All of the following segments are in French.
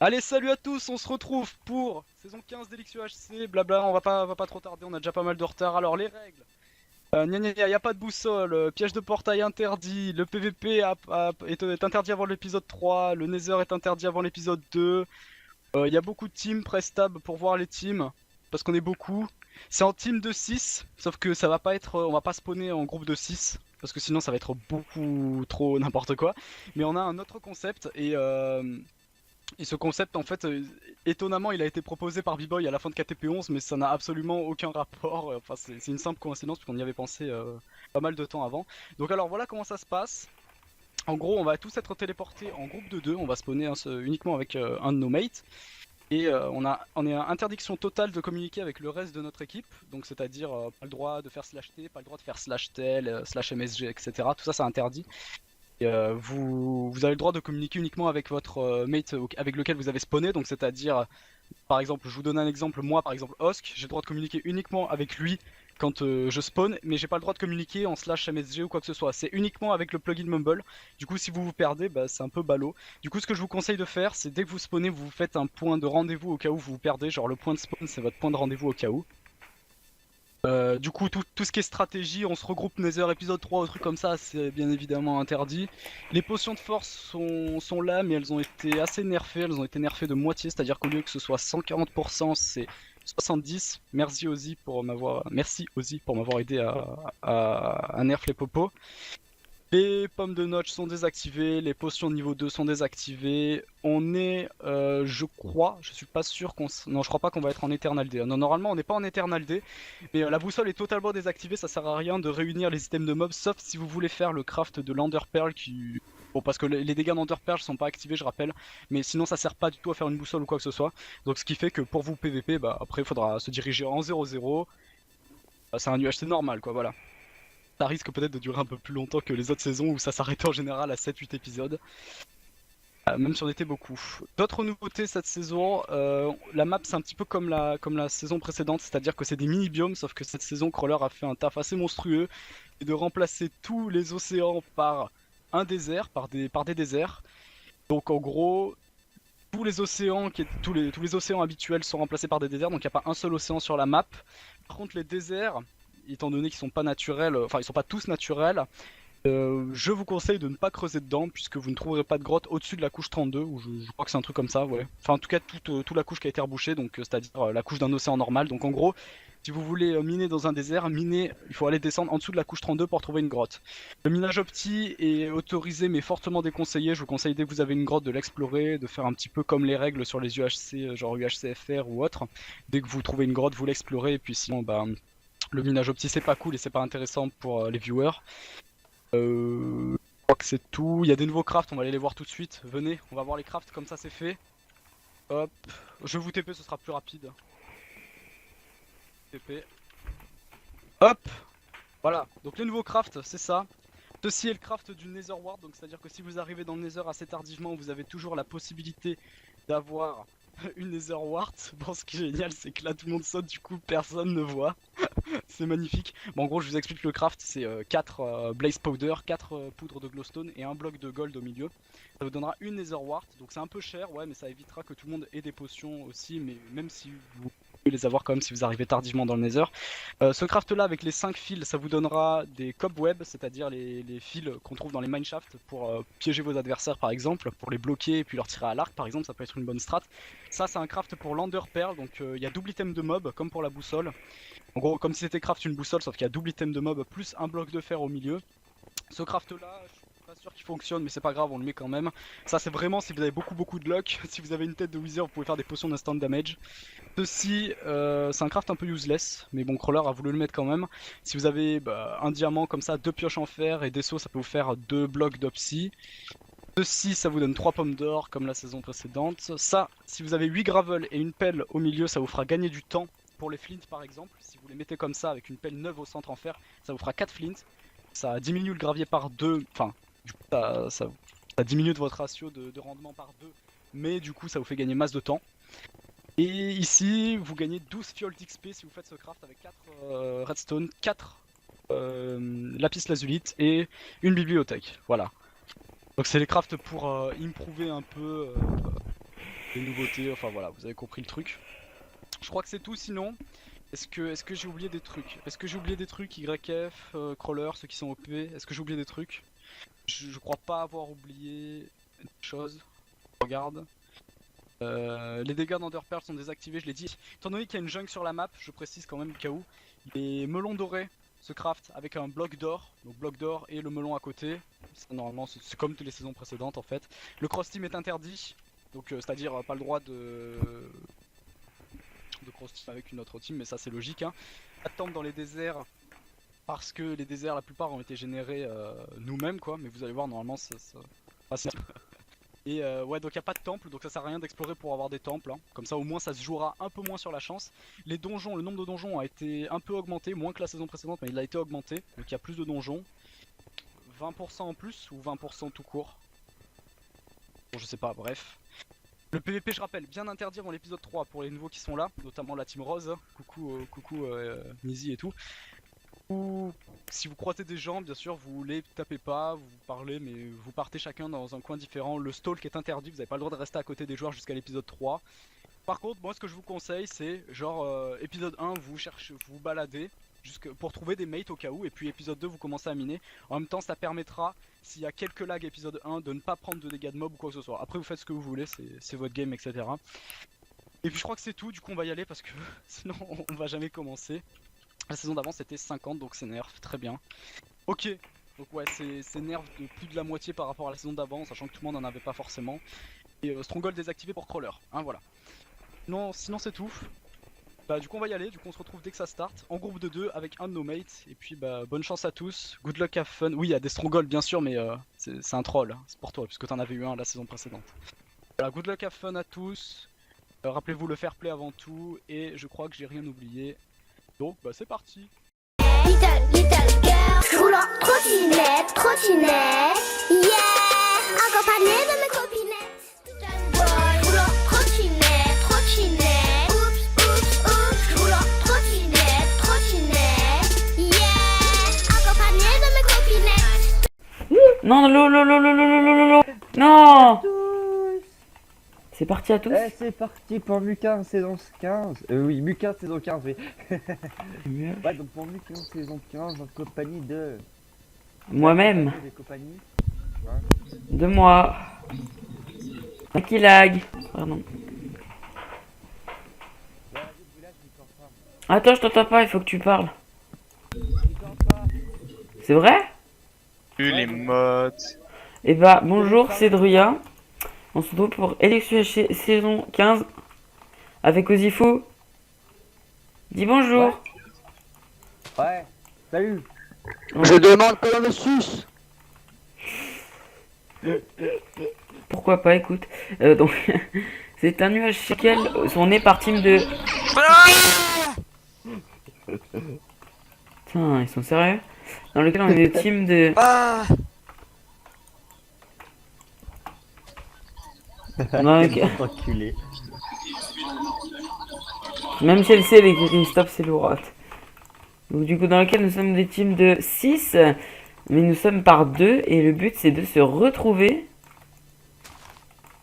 Allez, salut à tous, on se retrouve pour saison 15 d'Elixir HC, blabla, on va pas trop tarder, on a déjà pas mal de retard. Alors les règles, gna gna gna, y a pas de boussole, piège de portail interdit, le PVP est interdit avant l'épisode 3, le Nether est interdit avant l'épisode 2, y a beaucoup de teams, press tab pour voir les teams, parce qu'on est beaucoup. C'est en team de 6, sauf que ça va pas être, on va pas spawner en groupe de 6, parce que sinon ça va être beaucoup trop n'importe quoi. Mais on a un autre concept et ce concept, en fait, étonnamment, il a été proposé par B-Boy à la fin de KTP11, mais ça n'a absolument aucun rapport. Enfin, c'est une simple coïncidence, puisqu'on y avait pensé pas mal de temps avant. Donc, alors voilà comment ça se passe. En gros, on va tous être téléportés en groupe de deux. On va spawner uniquement avec un de nos mates. Et on est à interdiction totale de communiquer avec le reste de notre équipe. Donc, c'est-à-dire pas le droit de faire slash T, pas le droit de faire slash tel, slash MSG, etc. Tout ça, c'est interdit. Et, vous avez le droit de communiquer uniquement avec votre mate avec lequel vous avez spawné, donc c'est-à-dire, par exemple, je vous donne un exemple, moi par exemple Osk, j'ai le droit de communiquer uniquement avec lui quand je spawn, mais j'ai pas le droit de communiquer en slash MSG ou quoi que ce soit, c'est uniquement avec le plugin Mumble. Du coup, si vous vous perdez, bah, c'est un peu ballot. Du coup, ce que je vous conseille de faire, c'est dès que vous spawnez, vous faites un point de rendez-vous au cas où vous vous perdez, genre le point de spawn c'est votre point de rendez-vous au cas où. Du coup, tout ce qui est stratégie, on se regroupe Nether épisode 3 ou trucs comme ça, c'est bien évidemment interdit. Les potions de force sont là, mais elles ont été assez nerfées, elles ont été nerfées de moitié, c'est-à-dire qu'au lieu que ce soit 140%, c'est 70. Merci Ozzy pour m'avoir aidé à nerf les popos. Les pommes de notch sont désactivées, les potions niveau 2 sont désactivées. On est, je crois, je suis pas sûr non, je crois pas qu'on va être en Eternal D. Non, normalement, on n'est pas en Eternal D, mais la boussole est totalement désactivée, ça sert à rien de réunir les items de mobs, sauf si vous voulez faire le craft de l'Ender Pearl qui... Bon, parce que les dégâts d'Ender Pearl sont pas activés, je rappelle, mais sinon ça sert pas du tout à faire une boussole ou quoi que ce soit. Donc ce qui fait que pour vous PVP, bah après il faudra se diriger en 0-0. C'est un UHC normal, quoi, voilà. Ça risque peut-être de durer un peu plus longtemps que les autres saisons où ça s'arrêtait en général à 7-8 épisodes, même si on était beaucoup. D'autres nouveautés cette saison, la map c'est un petit peu comme la saison précédente, c'est-à-dire que c'est des mini-biomes, sauf que cette saison Crawler a fait un taf assez monstrueux et de remplacer tous les océans par un désert, par des déserts. Donc en gros, tous les océans habituels sont remplacés par des déserts, donc il n'y a pas un seul océan sur la map. Par contre les déserts, étant donné qu'ils sont pas naturels, enfin ils sont pas tous naturels, je vous conseille de ne pas creuser dedans puisque vous ne trouverez pas de grotte au-dessus de la couche 32, ou je crois que c'est un truc comme ça, ouais. Enfin en tout cas toute la couche qui a été rebouchée, donc c'est-à-dire la couche d'un océan normal. Donc en gros, si vous voulez miner dans un désert, il faut aller descendre en dessous de la couche 32 pour trouver une grotte. Le minage opti est autorisé mais fortement déconseillé. Je vous conseille dès que vous avez une grotte de l'explorer, de faire un petit peu comme les règles sur les UHC, genre UHCFR ou autre. Dès que vous trouvez une grotte, vous l'explorez et puis sinon bah le minage opti c'est pas cool et c'est pas intéressant pour les viewers. Je crois que c'est tout. Il y a des nouveaux crafts, on va aller les voir tout de suite. Venez, on va voir les crafts comme ça c'est fait. Hop, je vous TP, ce sera plus rapide. TP. Hop, voilà. Donc les nouveaux crafts, c'est ça. Ceci est le craft du Nether Ward, donc c'est-à-dire que si vous arrivez dans le Nether assez tardivement, vous avez toujours la possibilité d'avoir une Nether Ward. Bon, ce qui est génial, c'est que là tout le monde saute, du coup personne ne voit. C'est magnifique. Bon, en gros, je vous explique le craft, c'est 4 Blaze Powder, 4 poudres de glowstone et un bloc de gold au milieu. Ça vous donnera une Nether Wart, donc c'est un peu cher, ouais, mais ça évitera que tout le monde ait des potions aussi, mais même si vous pouvez les avoir quand même si vous arrivez tardivement dans le Nether. Ce craft là avec les 5 fils, ça vous donnera des cobwebs, c'est-à-dire les fils qu'on trouve dans les mineshafts pour piéger vos adversaires par exemple, pour les bloquer et puis leur tirer à l'arc par exemple, ça peut être une bonne strat. Ça c'est un craft pour l'Ender Pearl, donc il y a double item de mob comme pour la boussole. En gros, comme si c'était craft une boussole, sauf qu'il y a double item de mob plus un bloc de fer au milieu. Ce craft là, je suis pas sûr qu'il fonctionne, mais c'est pas grave, on le met quand même. Ça, c'est vraiment si vous avez beaucoup de luck. Si vous avez une tête de Wither, vous pouvez faire des potions d'instant damage. Ceci, c'est un craft un peu useless, mais bon, Crawler a voulu le mettre quand même. Si vous avez un diamant comme ça, 2 pioches en fer et des seaux, ça peut vous faire 2 blocs d'opsy. Ceci, ça vous donne 3 pommes d'or comme la saison précédente. Ça, si vous avez 8 gravel et une pelle au milieu, ça vous fera gagner du temps pour les flints par exemple. Si vous les mettez comme ça avec une pelle neuve au centre en fer, ça vous fera 4 flints. Ça diminue le gravier par 2, enfin, du coup, ça diminue votre ratio de rendement par 2, mais du coup, ça vous fait gagner masse de temps. Et ici, vous gagnez 12 fioles d'XP si vous faites ce craft avec 4 redstone, 4 lapis lazulite et une bibliothèque. Voilà. Donc c'est les crafts pour improver un peu les nouveautés, enfin voilà, vous avez compris le truc. Je crois que c'est tout sinon. Est-ce que j'ai oublié des trucs? Est-ce que j'ai oublié des trucs YF, Crawler, ceux qui sont OP? Est-ce que j'ai oublié des trucs? Je crois pas avoir oublié des choses. Regarde. Les dégâts d'Enderpearl sont désactivés, je l'ai dit. Étant donné qu'il y a une jungle sur la map, je précise quand même au cas où, les melons dorés se craftent avec un bloc d'or, donc bloc d'or et le melon à côté. Ça, normalement c'est comme toutes les saisons précédentes en fait. Le cross team est interdit, donc c'est-à-dire pas le droit de cross team avec une autre team, mais ça c'est logique. Hein. Pas de temple dans les déserts parce que les déserts la plupart ont été générés nous-mêmes quoi, mais vous allez voir normalement ça... Et ouais, donc il n'y a pas de temple, donc ça sert à rien d'explorer pour avoir des temples. Hein. Comme ça au moins ça se jouera un peu moins sur la chance. Les donjons, le nombre de donjons a été un peu augmenté, moins que la saison précédente, mais il a été augmenté. Donc il y a plus de donjons. 20% en plus ou 20% tout court. Bon je sais pas, bref. Le PVP je rappelle, bien interdit dans l'épisode 3 pour les nouveaux qui sont là, notamment la team Rose. Coucou Nizi et tout. Ou si vous croisez des gens, bien sûr, vous les tapez pas, vous parlez, mais vous partez chacun dans un coin différent. Le stalk est interdit, vous n'avez pas le droit de rester à côté des joueurs jusqu'à l'épisode 3. Par contre, moi ce que je vous conseille, c'est genre épisode 1, vous cherchez, vous baladez pour trouver des mates au cas où, et puis épisode 2, vous commencez à miner. En même temps, ça permettra, s'il y a quelques lags épisode 1, de ne pas prendre de dégâts de mob ou quoi que ce soit. Après, vous faites ce que vous voulez, c'est votre game, etc. Et puis je crois que c'est tout, du coup on va y aller parce que sinon on va jamais commencer. La saison d'avant c'était 50 donc c'est nerf, très bien. Ok, donc ouais c'est nerf de plus de la moitié par rapport à la saison d'avant, sachant que tout le monde n'en avait pas forcément. Et Stronghold désactivé pour Crawler, hein voilà. Non, sinon c'est tout. Bah du coup on va y aller, du coup on se retrouve dès que ça start, en groupe de 2 avec un de nos mates. Et puis bah bonne chance à tous, good luck, have fun. Oui il y a des Stronghold bien sûr mais c'est un troll, hein. C'est pour toi puisque t'en avais eu un la saison précédente. Voilà, good luck, have fun à tous. Rappelez-vous le fair play avant tout, et je crois que j'ai rien oublié. Donc bah c'est parti. Little girl, je roule en trottinette, trottinette, yeah, accompagné de mes copinettes. Little boy, je roule en trottinette, trottinette, oups, oups, oups, je roule en trottinette, trottinette, yeah, accompagné de mes copinettes. Non, lolo, non. C'est parti à tous. Eh, c'est parti pour Muquin saison 15. Oui, Muquin saison 15, oui. Ouais, donc pour Muquin saison 15 en compagnie de... Moi-même. Des compagnies. De moi. Qui lag. Pardon. Attends, je t'entends pas, il faut que tu parles. C'est vrai? Les mods. Eh bah, bonjour, c'est Druya. On se retrouve pour LXUH saison 15 avec Ozifou. Dis bonjour. Ouais, salut. Je demande pas le sus. Pourquoi pas, écoute. Donc, c'est un nuage chez lequel on est par team de... Putain, ils sont sérieux? Dans lequel on est des teams de... Dans lequel... Enculé. Même si elle sait, elle écrit stop, c'est l'ourate. Donc du coup, dans lequel nous sommes des teams de 6, mais nous sommes par 2, et le but c'est de se retrouver.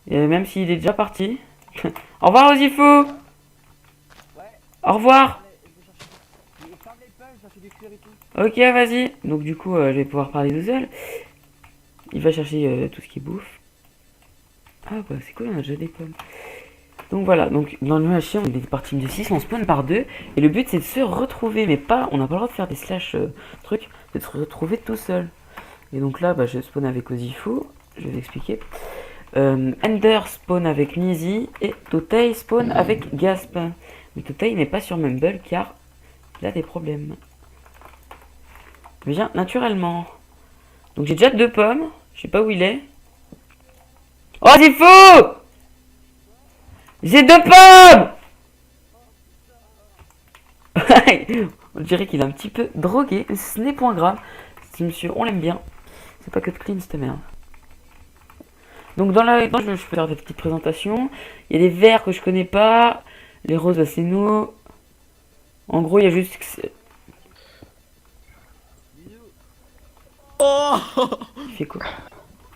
Et même s'il est déjà parti. Au revoir Ozifou. Au revoir. Ok, vas-y. Donc du coup, je vais pouvoir parler tout seul. Il va chercher tout ce qui bouffe. Ah bah c'est cool, on a déjà des pommes. Donc voilà, donc dans le HC, on est par team de 6, on spawn par 2. Et le but c'est de se retrouver, mais pas, on n'a pas le droit de faire des slash trucs, c'est de se retrouver tout seul. Et donc là, bah, je spawn avec Ozifou, je vais vous expliquer. Ender spawn avec Nizi et Totei spawn avec Gasp. Mais Totei n'est pas sur Mumble car il a des problèmes. Viens naturellement. Donc j'ai déjà 2 pommes, je sais pas où il est. Oh c'est faux! J'ai 2 pommes! On dirait qu'il est un petit peu drogué, mais ce n'est point grave. Ce monsieur, on l'aime bien. C'est pas que de clean cette merde. Donc dans je peux faire des petites présentations. Il y a des verts que je connais pas. Les roses, c'est nous. En gros, il y a juste... Oh, Il fait quoi?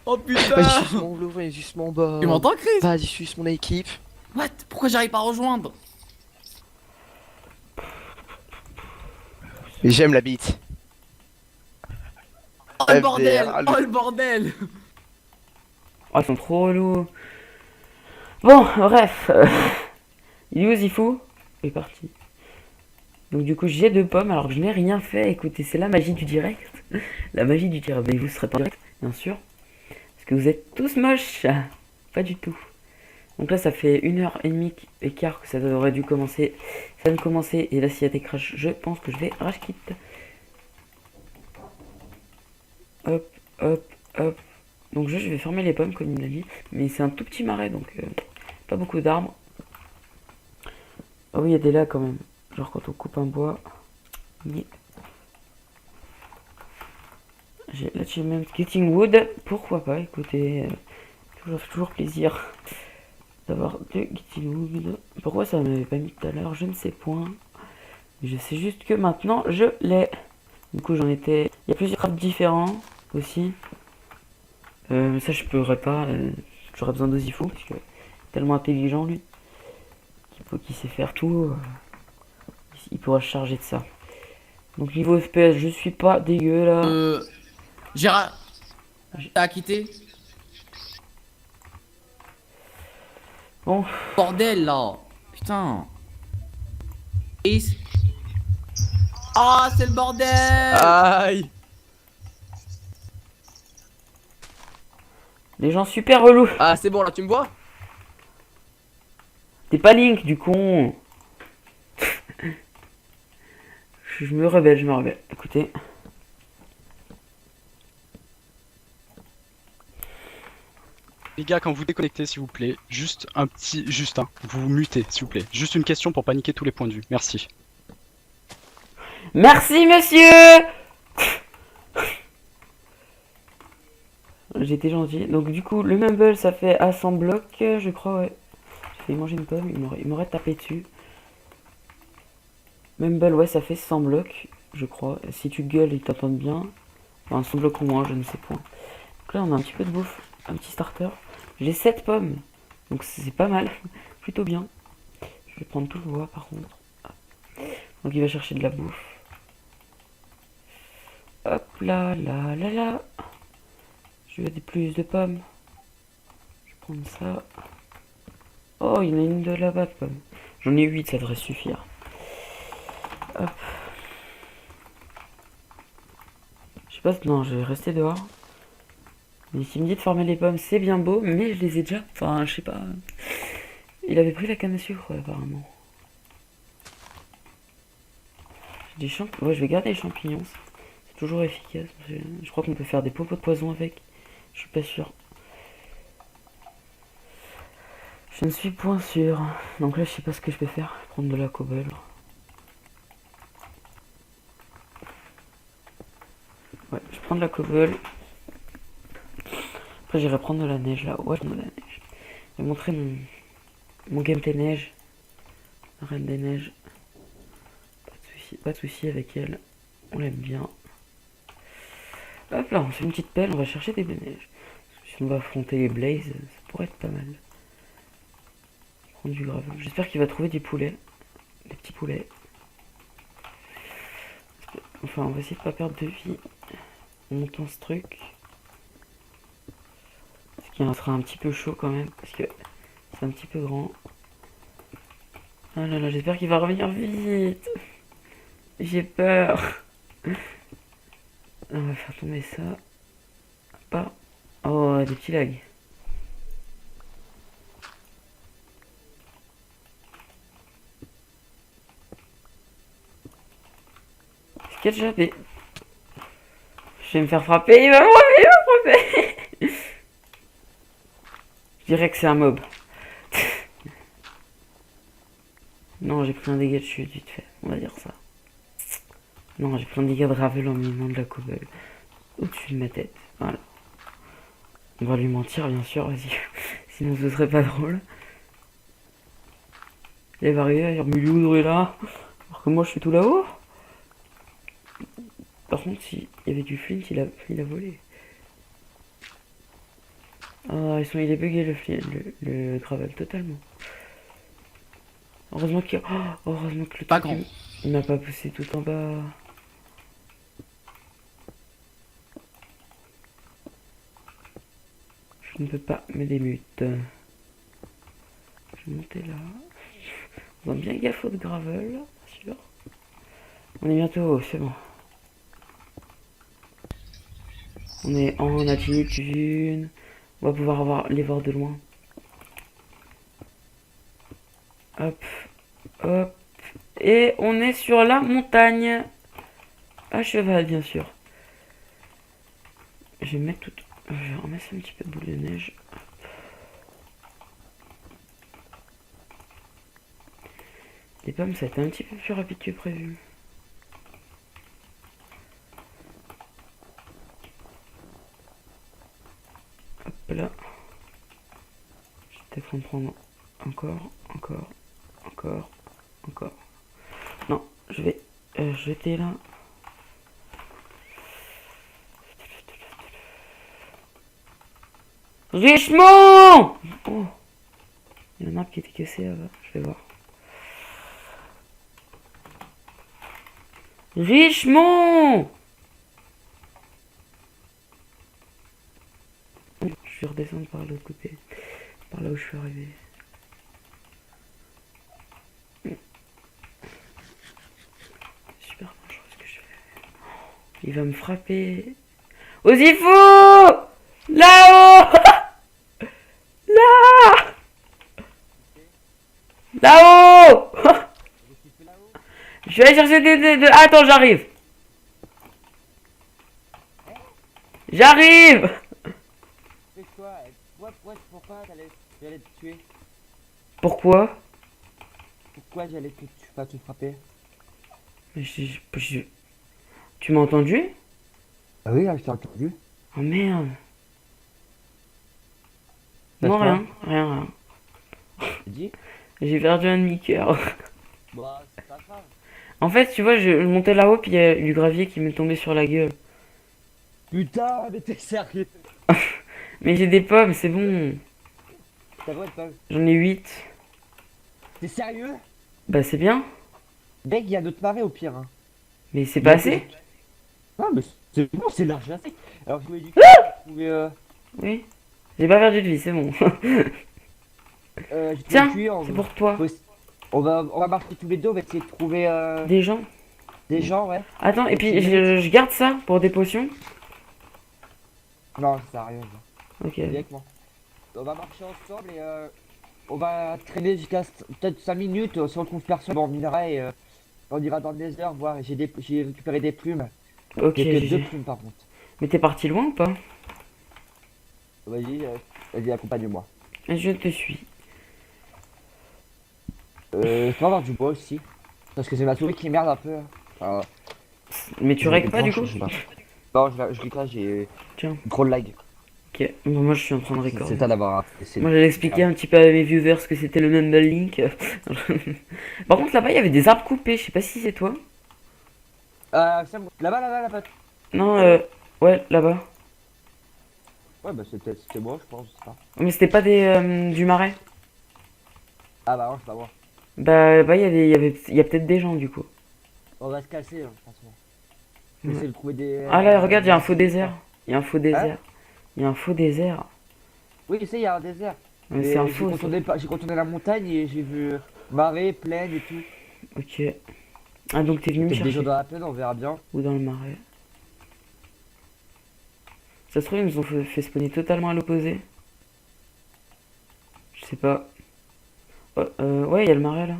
oh putain. Vas-y, suce mon louvre et suce mon bas. Tu m'entends, Chris? Vas-y, suce mon équipe. What? Pourquoi j'arrive pas à rejoindre? J'aime la bite. Oh le FDR, bordel! allez. Oh le bordel! Oh, ils sont trop relous. Bon, bref. Il est où Zifu? Il est parti. Donc du coup j'ai 2 pommes alors que je n'ai rien fait. Écoutez, c'est la magie du direct. La magie du direct. Mais vous serez pas en direct, bien sûr. Parce que vous êtes tous moches. Pas du tout. Donc là ça fait 1h30 écart que ça aurait dû commencer. Ça vient de commencer et là s'il y a des crashs, je pense que je vais rage quit. Hop, hop, hop. Donc je vais fermer les pommes comme il m'a dit. Mais c'est un tout petit marais donc pas beaucoup d'arbres. Ah oui il y a des lacs quand même. Genre quand on coupe un bois. Yeah. J'ai l'achievement Getting Wood. Pourquoi pas, écoutez. Toujours plaisir d'avoir de Getting Wood. Pourquoi ça m'avait pas mis tout à l'heure, je ne sais point. Je sais juste que maintenant je l'ai. Du coup j'en étais. Il y a plusieurs crafts différents aussi. Ça je pourrais pas. J'aurais besoin de Zifu parce que tellement intelligent lui. Qu'il sait faire tout. Il pourra se charger de ça. Donc niveau FPS, je suis pas dégueu là. Gérard, t'as quitté? Bon, Bordel là! Putain! Et... Ah, c'est le bordel! Aïe. les gens super relous. Ah, c'est bon là, tu me vois? T'es pas Link du con. Je me rebelle, Écoutez. Les gars, quand vous déconnectez, s'il vous plaît, juste un, vous vous mutez, s'il vous plaît. Juste une question pour paniquer tous les points de vue. Merci. Merci monsieur. J'étais gentil. Donc du coup, le mumble ça fait à 100 blocs, je crois, ouais. J'ai failli manger une pomme, il m'aurait tapé dessus. Mumble, ouais, ça fait 100 blocs, je crois. Si tu gueules, ils t'entendent bien. Enfin, 100 blocs ou moins, je ne sais point. Donc là, on a un petit peu de bouffe, un petit starter. J'ai 7 pommes, donc c'est pas mal, plutôt bien. Je vais prendre tout le bois par contre. Donc il va chercher de la bouffe. Hop là, là, là, là. Je veux des plus de pommes. Je vais prendre ça. Oh, il y en a une de là-bas de pommes. J'en ai 8, ça devrait suffire. Hop. Je sais pas, non, je vais rester dehors. Mais s'il me dit de farmer les pommes, c'est bien beau, mais je les ai déjà. Enfin, je sais pas. Il avait pris la canne à sucre, apparemment. J'ai des champignons. Ouais, je vais garder les champignons. C'est toujours efficace. Je crois qu'on peut faire des popos de poison avec. Je suis pas sûr. Je ne suis point sûr. Donc là, je sais pas ce que je peux faire. Prendre de la cobble. Ouais, je prends de la cobble. Après, j'irai prendre de la neige là. Ouais, je prends de la neige. Je vais montrer mon gameplay neige. La reine des neiges. Pas de soucis avec elle. On l'aime bien. Hop là, on fait une petite pelle. On va chercher des neiges. Si on va affronter les blazes, ça pourrait être pas mal. Prendre du gravel. J'espère qu'il va trouver des poulets. Des petits poulets. Enfin, on va essayer de pas perdre de vie. On monte ce truc. Ce qui sera un petit peu chaud quand même. Parce que c'est un petit peu grand. Ah là là, j'espère qu'il va revenir vite. J'ai peur. On va faire tomber ça. Pas. Oh, des petits lags. Est-ce qu'il y a déjà des... Je vais me faire frapper, il va me frapper. Je dirais que c'est un mob. Non, j'ai pris un dégât de chute vite fait, on va dire ça. Non, j'ai pris un dégât de gravel en minant de la cobble au-dessus de ma tête. Voilà. On va lui mentir, bien sûr, vas-y. Sinon, ce serait pas drôle. Il va arriver à dire, mais où est là? Alors que moi, je suis tout là-haut. Par contre, s'il y avait du flint, il a volé. Ah, il est bugué le gravel, totalement. Heureusement qu'il... oh, heureusement que le Pas truc, grand. il m'a pas poussé tout en bas. Je ne peux pas me démute. Je vais monter là. On va bien gaffe au de gravel, bien sûr. On est bientôt haut, c'est bon. On est en altitude. On va pouvoir les voir de loin. Hop, hop. Et on est sur la montagne. À cheval, bien sûr. Je vais mettre tout... Je vais ramasser un petit peu de boule de neige. Les pommes, ça a été un petit peu plus rapide que prévu. Hop là. Je vais peut-être en prendre encore. Non, je vais jeter là. Richemont! Oh! Il y a un arbre qui était cassé là-bas, je vais voir. Richemont! Je vais redescendre par l'autre côté. Par là où je suis arrivé. Super dangereux ce que je fais. Il va me frapper. Ozifou! Là-haut! Là! Là-haut! Je vais aller chercher des... Attends, j'arrive. J'arrive! Fais quoi? Pourquoi j'allais te tuer? Pourquoi? Pourquoi j'allais pas te frapper? Mais Tu m'as entendu? Ah oui, je t'ai entendu. Oh merde. Passe Non, quoi? rien. Tu dis? J'ai perdu un demi-cœur. Bah, c'est pas grave. En fait, tu vois, je montais là-haut, puis il y a du gravier qui m'est tombé sur la gueule. Putain, mais t'es sérieux? Mais j'ai des pommes, c'est bon. T'as vrai, pas? J'en ai 8. T'es sérieux? Bah c'est bien. Mec, il y a d'autres marées au pire. Hein. Mais c'est pas assez? Ah, mais c'est bon, c'est large assez. Alors, je voulais du coup trouver. Oui. J'ai pas perdu de vie, c'est bon. J'ai Tiens, trouvé cuir, c'est pour toi. On va marcher tous les deux, on va essayer de trouver Des gens. des gens, ouais. Attends, et puis je garde ça pour des potions. Non, ça sert à rien. Ok. Viens avec moi. On va marcher ensemble et on va traîner jusqu'à peut-être 5 minutes. Si on trouve personne, on minera et on ira dans le nether voir. J'ai récupéré des plumes. Ok. J'ai que 2 plumes par contre. Mais t'es parti loin ou pas? Vas-y, accompagne-moi. Je te suis. Je peux avoir du bois aussi. Parce que c'est ma souris qui merde un peu. Alors, Mais tu règles pas du coup? je sais pas. Non, je ris pas, j'ai Tiens. gros lag. Ok. Bon, moi je suis en train de recorder. C'est ça d'avoir. Moi j'allais expliquer un petit peu à mes viewers ce que c'était le Mumble Link. Par contre là-bas il y avait des arbres coupés, je sais pas si c'est toi. Là-bas. Non, ouais, là-bas. Ouais, bah c'était moi, je pense, c'est ça. Mais c'était pas des du marais. Ah bah, non, je sais pas moi. Bah il y a peut-être des gens du coup. On va se casser, hein, franchement. On va Ouais. essayer de trouver des. Ah là, regarde, il y a un faux désert. Il y a un faux désert. Hein? Il y a un faux désert. Oui, je sais, il y a un désert. Mais Mais c'est un j'ai faux. j'ai contourné la montagne et j'ai vu marée, plaine et tout. Ok. Ah donc t'es venu me Peut-être des gens chercher. dans la plaine, on verra bien. Ou dans le marais. Ça se trouve ils nous ont fait spawner totalement à l'opposé. Je sais pas. Oh, ouais, il y a le marais là.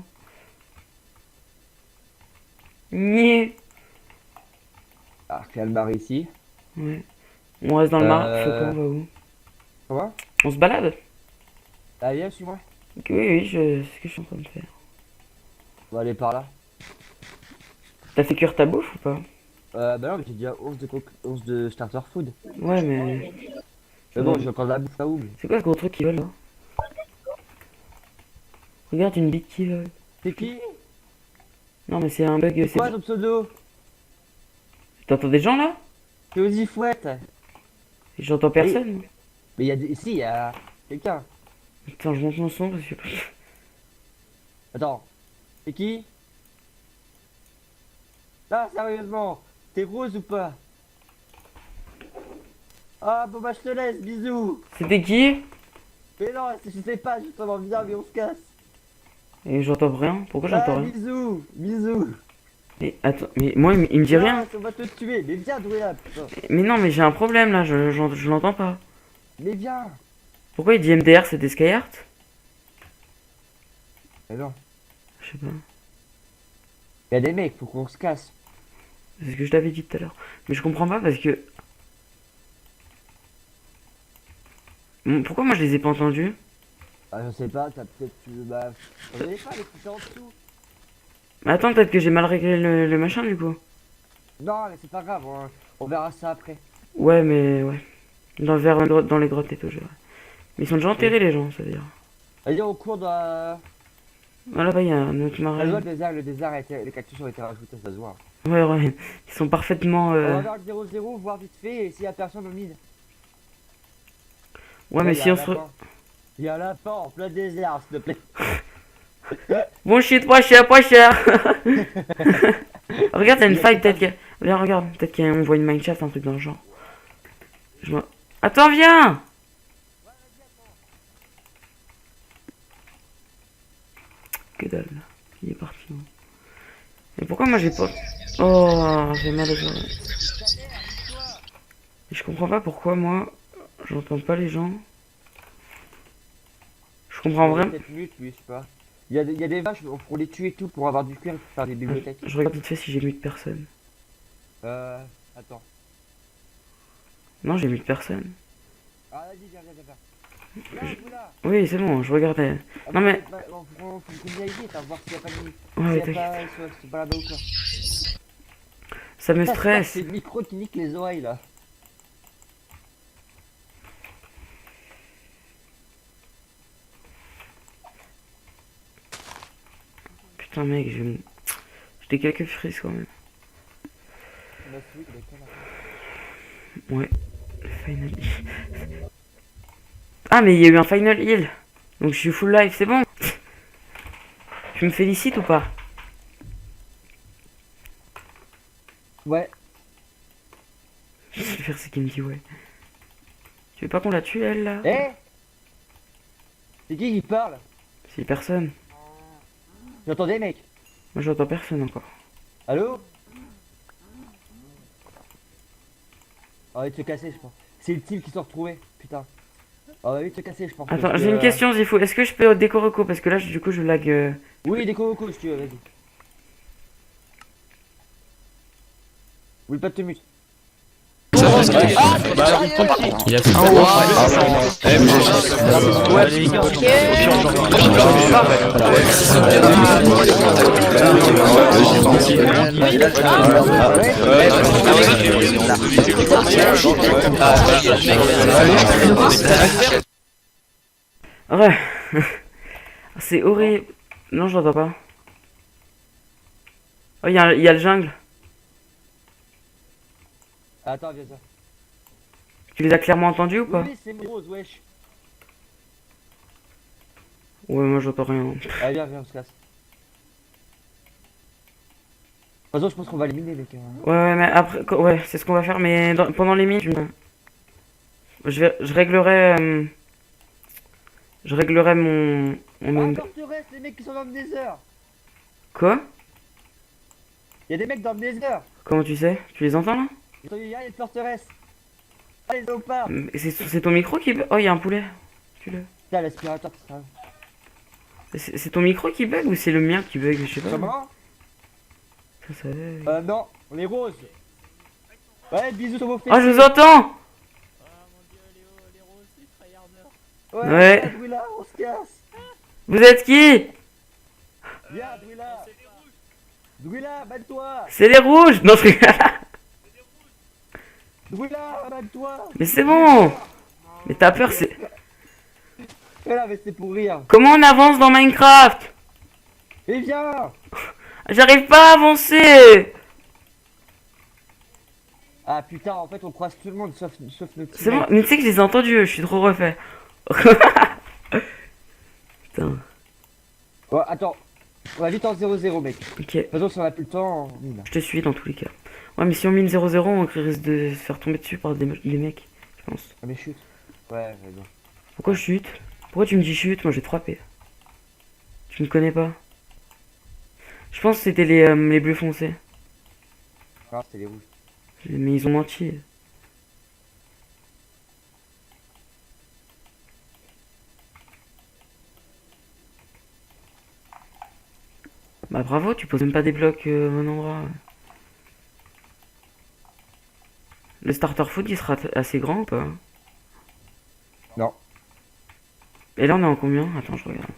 Niais. Ah, il y a le marais ici. Ouais. On reste dans le marais. Faut qu'on va où? Comment? On se balade? Ah, viens, suis-moi. Ok, oui, c'est ce que je suis en train de faire. On va aller par là. T'as fait cuire ta bouffe ou pas? Bah non, mais j'ai déjà 11 de starter food. Ouais, mais. Mais bon, j'ai encore de la bouffe à où? C'est quoi ce gros truc qui vole là? Regarde une bite qui vole. C'est qui? Non, mais c'est un bug. C'est quoi ton pseudo? T'entends des gens là? C'est Ozzy Fouette. J'entends personne. moi. Mais il y a des. Si, il y a quelqu'un. Attends, je monte mon son parce que. Attends, C'est qui? Non, sérieusement, t'es rose ou pas? Ah bon bah je te laisse, bisous. C'était qui? Mais non, je sais pas, justement, viens, mais on se casse. Et j'entends rien. Pourquoi Ah, j'entends rien? bisous, bisous. Mais attends, mais moi il me dit rien. Ah, on va te tuer, mais viens, Douya, putain. Mais non, mais j'ai un problème là, je l'entends pas. Mais viens. Pourquoi il dit MDR c'était Skyheart? Mais non, Je sais pas. y'a des mecs, faut qu'on se casse. C'est ce que je t'avais dit tout à l'heure. Mais je comprends pas parce que. Pourquoi moi je les ai pas entendus? Ah, je sais pas, t'as peut-être tu. Bah. Vous avez pas les coucher en dessous. Mais attends, peut-être que j'ai mal réglé le machin du coup. Non, mais c'est pas grave, on verra ça après. Ouais, mais ouais. Dans les grottes et tout, je verrai. Mais ils sont déjà enterrés les gens, ça veut dire. Vas-y, au cours de. Ah là-bas, il y a un autre La marais. loi, le désert a été, les cactus ont été rajoutés, ça se voit. Ouais, ouais. Ils sont parfaitement. On va vers le 0-0, voir vite fait, et s'il y a personne au mid. Ouais, mais Là, si y a on un se. lapin. Il y a un lapin en plein désert, s'il te plaît. Bon shit, pas cher, pas cher. Regarde, t'as une faille, peut-être que. Viens, regarde, peut-être qu'on voit une mineshaft, un truc dans le genre. Attends, viens! Que dalle, il est parti. Et pourquoi moi j'ai pas. Oh, j'ai mal aux oreilles. Et je comprends pas pourquoi moi j'entends pas les gens. Je comprends vraiment. Peut-être mute, lui, je sais pas. Il y a des vaches, faut les tuer et tout pour avoir du cuir pour faire des bibliothèques. Je regarde vite fait si j'ai mute personne. Attends. Non, j'ai mute personne. Ah, vas-y, viens. Viens, vous là. Oui, c'est bon, je regardais. Non, mais. Faut qu'on y aille vite, hein, voir s'il y a pas de nuit. Ouais, S'il y a t'inquiète. pas, c'est pas là-bas ou quoi. Ça me Putain, stresse. c'est le micro qui nique les oreilles là. Putain, mec, j'ai quelques frises quand même. Ouais. Final heal. Ah, mais il y a eu un final heal. Donc je suis full life, c'est bon. Tu me félicites ou pas? Ouais. Super, c'est qui me dit ouais. Tu veux pas qu'on la tue, elle, là? Eh, c'est qui parle? C'est personne. J'entends des mecs. Moi, j'entends personne encore. Allô? Ah, il te se casser, je pense. C'est le team qui s'est retrouvé, putain. Ah, va vite se casser, je pense. Attends, parce que, j'ai une question, Zifou. Est-ce que je peux déco-reco? Parce que là, du coup, je lag. Oui, des cocos, si tu veux, vas-y. Oui, pas de te mute. Il a fait Ouais. C'est horrible. Non, je l'entends pas. Oh, il y a le jungle. Attends, viens ça. Tu les as clairement entendus ou pas? Oui, c'est rose, wesh. Ouais, moi, j'entends rien. Allez, viens, on se casse. De toute façon, je pense qu'on va éliminer, mec. Ouais, mais après, ouais, c'est ce qu'on va faire, mais pendant les minutes, je réglerai, mon Ah, forteresse, les mecs qui sont dans le nether. Quoi? Y'a des mecs dans le nether. Comment tu sais? Tu les entends là? Il y a une forteresse. Allez, léopards. C'est ton micro qui bug? Oh, il y a un poulet. Tue-le. Putain, l'aspirateur, c'est ça. C'est ton micro qui bug ou c'est le mien qui bug? Je sais pas. Comment? Ça bug. Non, on est rose. Ouais, bisous sur vos fesses. Oh, je vous entends! Ouais. Drilla, on se casse. Vous êtes qui? Viens, Drilla. Drilla, balle-toi. C'est les rouges! Non, c'est... Drilla, balle-toi. Mais c'est bon! Mais t'as peur, c'est... Et là, mais c'est pour rire. Comment on avance dans Minecraft? Et viens. J'arrive pas à avancer! Ah putain, en fait, on croise tout le monde sauf notre C'est bon, mais tu sais que je les ai entendus, je suis trop refait. Putain. Ouais, attends. On va vite en 0-0, mec. De Ok, toute façon, si on a plus le temps, on mine. je te suis dans tous les cas. Ouais, mais si on mine 0-0, on risque de se faire tomber dessus par des mecs, je pense. Ah, mais chute. Ouais, mais bon. Pourquoi je chute? Pourquoi tu me dis chute? Moi j'ai 3 P. Tu me connais pas? Je pense que c'était les bleus foncés. Ah, c'était les rouges. Mais ils ont menti. Bah bravo, tu poses même pas des blocs au bon endroit. Le starter foot il sera assez grand ou pas? Non. Et là on est en combien? Attends, je regarde.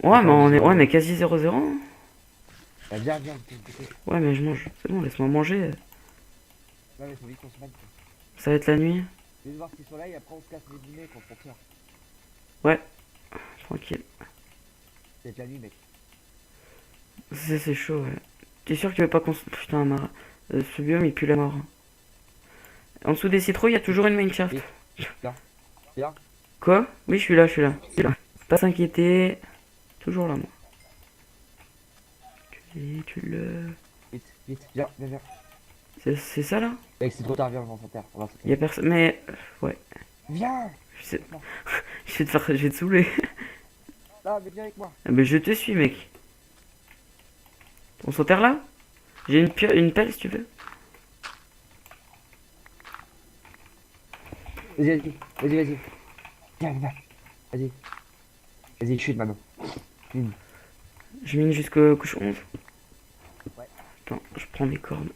Ouais, mais on est quasi 0-0. Hein. Bah, viens, viens, de ton côté. Ouais, mais je mange. C'est bon, laisse-moi manger. Ouais, mais faut vite qu'on se mette. Quoi. Ça va être la nuit. Je vais voir s'ils sont là et après on se casse les dîners pour sortir. Tranquille. C'est la nuit, mec. C'est chaud, ouais. T'es sûr que tu veux pas qu'on se... Putain, ce biome il pue la mort. En dessous des citrouilles, il y a toujours une mineshaft. Viens. Quoi? Oui, je suis là, je suis là. Pas s'inquiéter. Toujours là, moi. Tu le... Vite, vite, viens, viens, viens. C'est ça, là? Mec, c'est trop tard, viens, on va s'enterrer. Il y a personne... Mais... Ouais. Viens. Je sais... je vais te saouler. Là, mais viens avec moi. Ah, mais je te suis, mec. On s'enterre là? J'ai une pelle, si tu veux. Vas-y, vas-y, vas-y, vas-y. Viens, viens. Vas-y. Vas-y, chute maintenant. Une. Je mine jusqu'au couche 11. Ouais. Attends, je prends mes cordes.